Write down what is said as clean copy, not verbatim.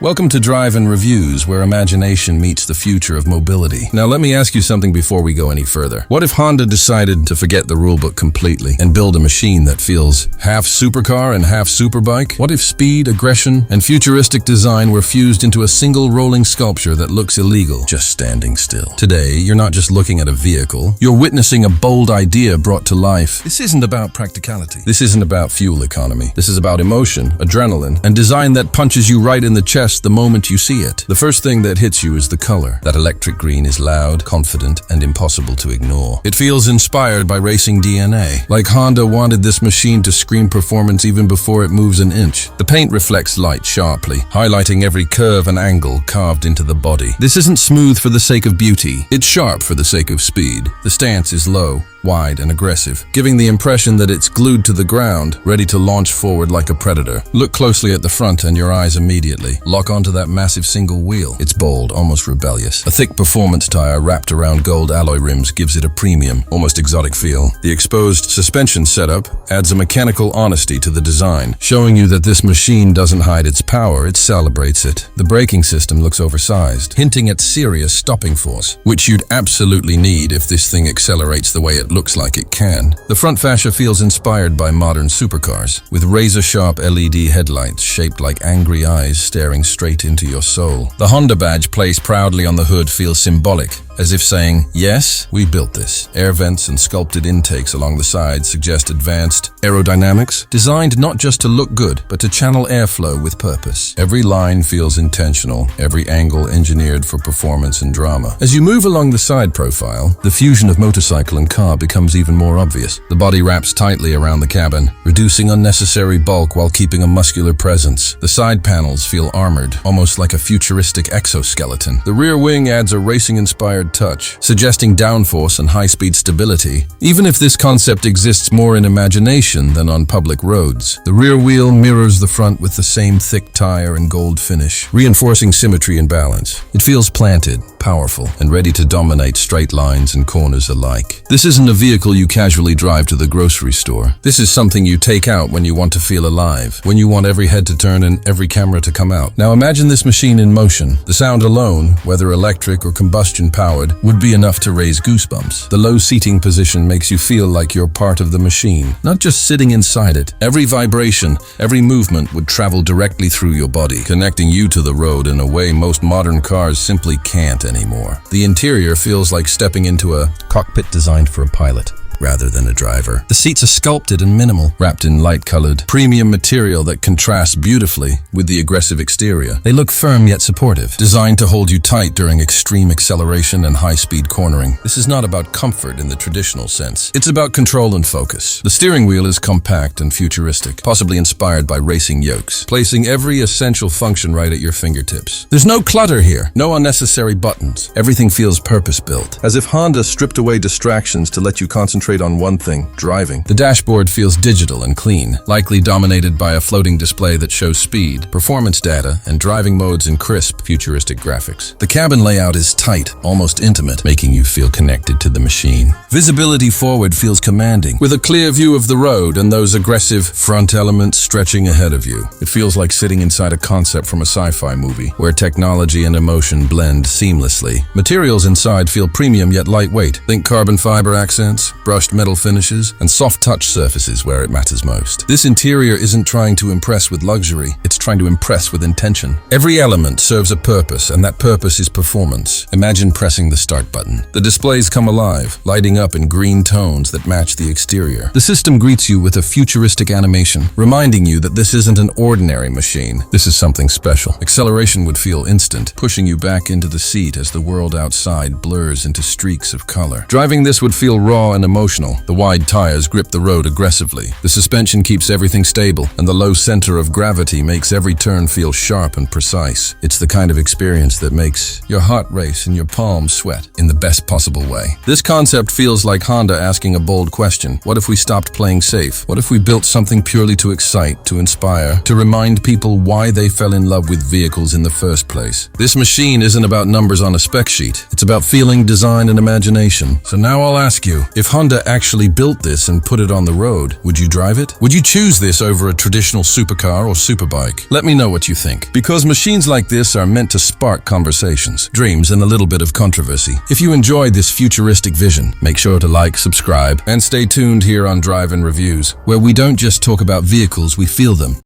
Welcome to Drive and Reviews, where imagination meets the future of mobility. Now let me ask you something before we go any further. What if Honda decided to forget the rulebook completely and build a machine that feels half supercar and half superbike? What if speed, aggression, and futuristic design were fused into a single rolling sculpture that looks illegal, just standing still? Today, you're not just looking at a vehicle, you're witnessing a bold idea brought to life. This isn't about practicality. This isn't about fuel economy. This is about emotion, adrenaline, and design that punches you right in the chest the moment you see it. The first thing that hits you is the color. That electric green is loud, confident, and impossible to ignore. It feels inspired by racing DNA, like Honda wanted this machine to scream performance even before it moves an inch. The paint reflects light sharply, highlighting every curve and angle carved into the body. This isn't smooth for the sake of beauty. It's sharp for the sake of speed. The stance is low, wide, and aggressive, giving the impression that it's glued to the ground, ready to launch forward like a predator. Look closely at the front and your eyes immediately lock onto that massive single wheel. It's bold, almost rebellious. A thick performance tire wrapped around gold alloy rims gives it a premium, almost exotic feel. The exposed suspension setup adds a mechanical honesty to the design, showing you that this machine doesn't hide its power, it celebrates it. The braking system looks oversized, hinting at serious stopping force, which you'd absolutely need if this thing accelerates the way it looks like it can. The front fascia feels inspired by modern supercars, with razor-sharp LED headlights shaped like angry eyes staring straight into your soul. The Honda badge placed proudly on the hood feels symbolic, as if saying, yes, we built this. Air vents and sculpted intakes along the sides suggest advanced aerodynamics, designed not just to look good, but to channel airflow with purpose. Every line feels intentional, every angle engineered for performance and drama. As you move along the side profile, the fusion of motorcycle and car becomes even more obvious. The body wraps tightly around the cabin, reducing unnecessary bulk while keeping a muscular presence. The side panels feel armored, almost like a futuristic exoskeleton. The rear wing adds a racing-inspired touch, suggesting downforce and high-speed stability. Even if this concept exists more in imagination than on public roads, the rear wheel mirrors the front with the same thick tire and gold finish, reinforcing symmetry and balance. It feels planted, powerful, and ready to dominate straight lines and corners alike. This isn't a vehicle you casually drive to the grocery store. This is something you take out when you want to feel alive, when you want every head to turn and every camera to come out. Now imagine this machine in motion. The sound alone, whether electric or combustion powered, would be enough to raise goosebumps. The low seating position makes you feel like you're part of the machine, not just sitting inside it. Every vibration, every movement would travel directly through your body, connecting you to the road in a way most modern cars simply can't anymore. The interior feels like stepping into a cockpit designed for a pilot rather than a driver. The seats are sculpted and minimal, wrapped in light-colored, premium material that contrasts beautifully with the aggressive exterior. They look firm yet supportive, designed to hold you tight during extreme acceleration and high-speed cornering. This is not about comfort in the traditional sense. It's about control and focus. The steering wheel is compact and futuristic, possibly inspired by racing yokes, placing every essential function right at your fingertips. There's no clutter here, no unnecessary buttons. Everything feels purpose-built, as if Honda stripped away distractions to let you concentrate on one thing, driving. The dashboard feels digital and clean, likely dominated by a floating display that shows speed, performance data, and driving modes in crisp, futuristic graphics. The cabin layout is tight, almost intimate, making you feel connected to the machine. Visibility forward feels commanding, with a clear view of the road and those aggressive front elements stretching ahead of you. It feels like sitting inside a concept from a sci-fi movie, where technology and emotion blend seamlessly. Materials inside feel premium yet lightweight. Think carbon fiber accents, brushed metal finishes, and soft touch surfaces where it matters most. This interior isn't trying to impress with luxury, it's trying to impress with intention. Every element serves a purpose, and that purpose is performance. Imagine pressing the start button. The displays come alive, lighting up in green tones that match the exterior. The system greets you with a futuristic animation, reminding you that this isn't an ordinary machine. This is something special. Acceleration would feel instant, pushing you back into the seat as the world outside blurs into streaks of color. Driving this would feel raw and emotional. The wide tires grip the road aggressively. The suspension keeps everything stable, and the low center of gravity makes every turn feel sharp and precise. It's the kind of experience that makes your heart race and your palms sweat in the best possible way. This concept feels like Honda asking a bold question. What if we stopped playing safe? What if we built something purely to excite, to inspire, to remind people why they fell in love with vehicles in the first place? This machine isn't about numbers on a spec sheet. It's about feeling, design, and imagination. So now I'll ask you, if Honda actually built this and put it on the road, would you drive it? Would you choose this over a traditional supercar or superbike? Let me know what you think, because machines like this are meant to spark conversations, dreams, and a little bit of controversy. If you enjoyed this futuristic vision, make sure to like, subscribe, and stay tuned here on Drive and Reviews, where we don't just talk about vehicles, we feel them.